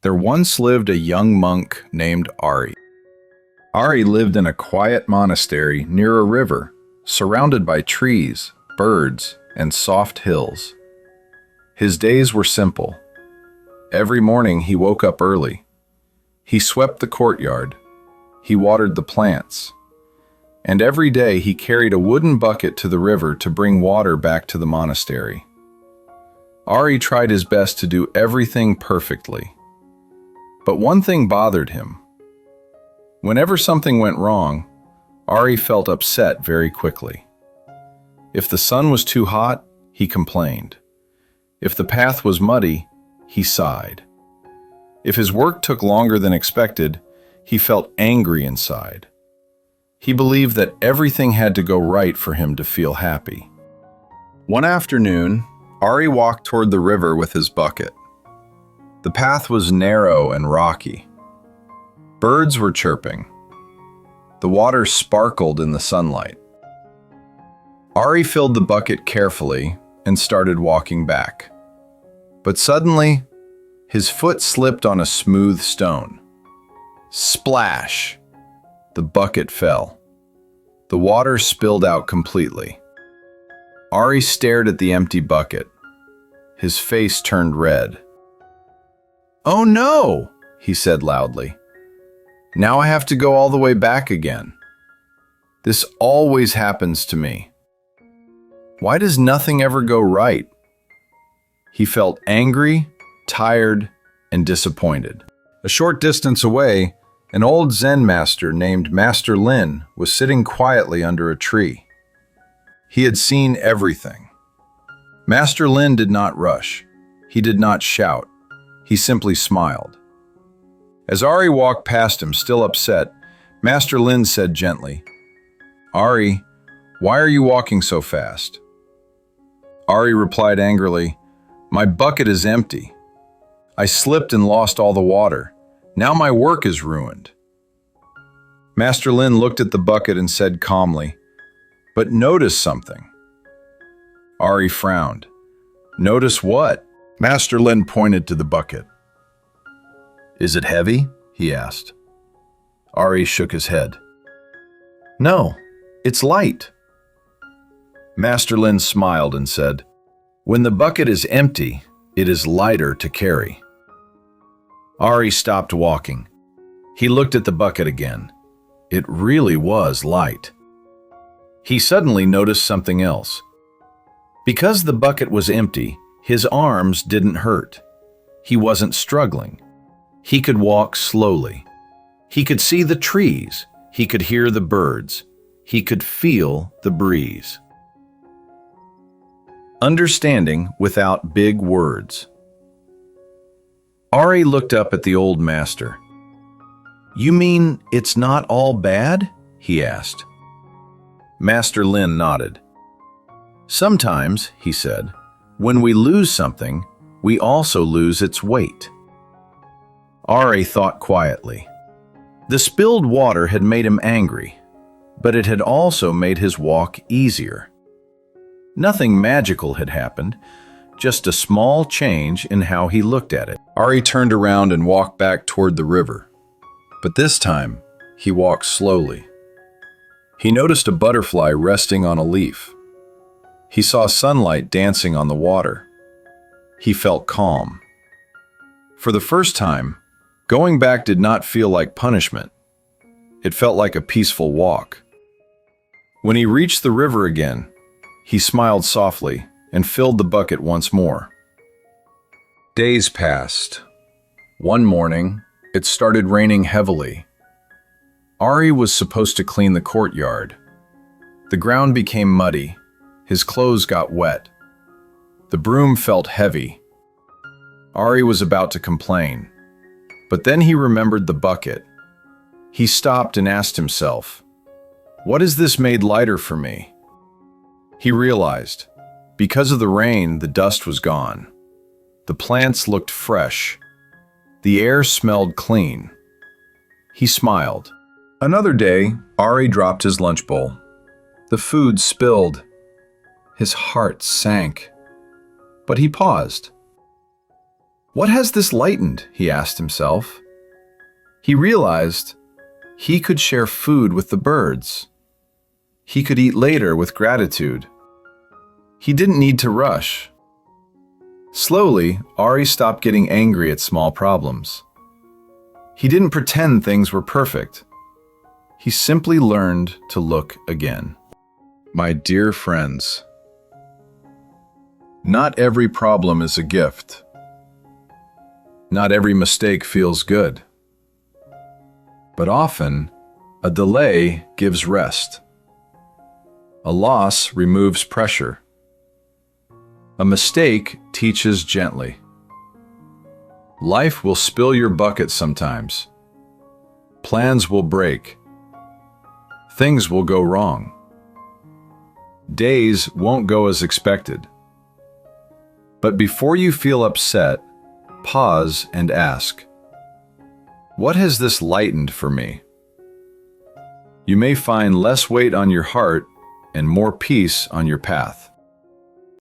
There once lived a young monk named Ari. Ari lived in a quiet monastery near a river, surrounded by trees, birds, and soft hills. His days were simple. Every morning he woke up early. He swept the courtyard. He watered the plants. And every day he carried a wooden bucket to the river to bring water back to the monastery. Ari tried his best to do everything perfectly. But one thing bothered him. Whenever something went wrong, Ari felt upset very quickly. If the sun was too hot, he complained. If the path was muddy, he sighed. If his work took longer than expected, he felt angry inside. He believed that everything had to go right for him to feel happy. One afternoon, Ari walked toward the river with his bucket. The path was narrow and rocky. Birds were chirping. The water sparkled in the sunlight. Ari filled the bucket carefully and started walking back. But suddenly, his foot slipped on a smooth stone. Splash! The bucket fell. The water spilled out completely. Ari stared at the empty bucket. His face turned red. "Oh no!" he said loudly. "Now I have to go all the way back again. This always happens to me. Why does nothing ever go right?" He felt angry, tired, and disappointed. A short distance away, an old Zen master named Master Lin was sitting quietly under a tree. He had seen everything. Master Lin did not rush. He did not shout. He simply smiled. As Ari walked past him, still upset, Master Lin said gently, "Ari, why are you walking so fast?" Ari replied angrily, "My bucket is empty. I slipped and lost all the water. Now my work is ruined." Master Lin looked at the bucket and said calmly, "But notice something." Ari frowned. "Notice what?" Master Lin pointed to the bucket. "Is it heavy?" he asked. Ari shook his head. "No, it's light." Master Lin smiled and said, "When the bucket is empty, it is lighter to carry." Ari stopped walking. He looked at the bucket again. It really was light. He suddenly noticed something else. Because the bucket was empty, his arms didn't hurt. He wasn't struggling. He could walk slowly. He could see the trees. He could hear the birds. He could feel the breeze. Understanding without big words. Ari looked up at the old master. "You mean it's not all bad?" he asked. Master Lin nodded. "Sometimes," he said, "when we lose something, we also lose its weight." Ari thought quietly. The spilled water had made him angry, but it had also made his walk easier. Nothing magical had happened, just a small change in how he looked at it. Ari turned around and walked back toward the river. But this time, he walked slowly. He noticed a butterfly resting on a leaf. He saw sunlight dancing on the water. He felt calm. For the first time, going back did not feel like punishment. It felt like a peaceful walk. When he reached the river again, he smiled softly and filled the bucket once more. Days passed. One morning, it started raining heavily. Ari was supposed to clean the courtyard. The ground became muddy. His clothes got wet. The broom felt heavy. Ari was about to complain. But then he remembered the bucket. He stopped and asked himself, "What has this made lighter for me?" He realized, because of the rain, the dust was gone. The plants looked fresh. The air smelled clean. He smiled. Another day, Ari dropped his lunch bowl. The food spilled. His heart sank. But he paused. What has this lightened? He asked himself. He realized he could share food with the birds. He could eat later with gratitude. He didn't need to rush. Slowly, Ari stopped getting angry at small problems. He didn't pretend things were perfect. He simply learned to look again. My dear friends, not every problem is a gift. Not every mistake feels good. But often, a delay gives rest. A loss removes pressure. A mistake teaches gently. Life will spill your bucket sometimes. Plans will break. Things will go wrong. Days won't go as expected. But before you feel upset, pause and ask, what has this lightened for me? You may find less weight on your heart and more peace on your path.